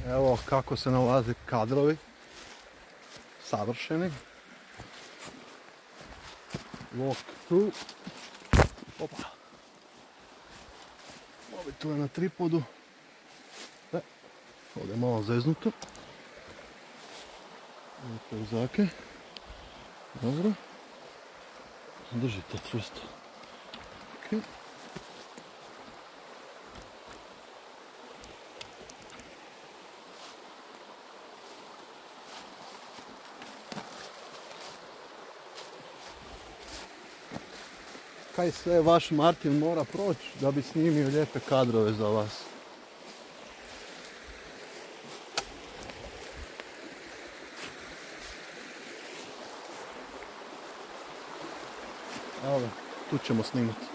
Evo kako se nalaze kadrovi. Savršeni. Walk through. Opa. Ovi tu je na tripodu. Ovdje je malo zeznuto. Ovo zake. Dobro. Držite čvrsto. Ok. Kaj sve vaš Martin mora proći da bi snimio lijepe kadrove za vas? Evo, tu ćemo snimati.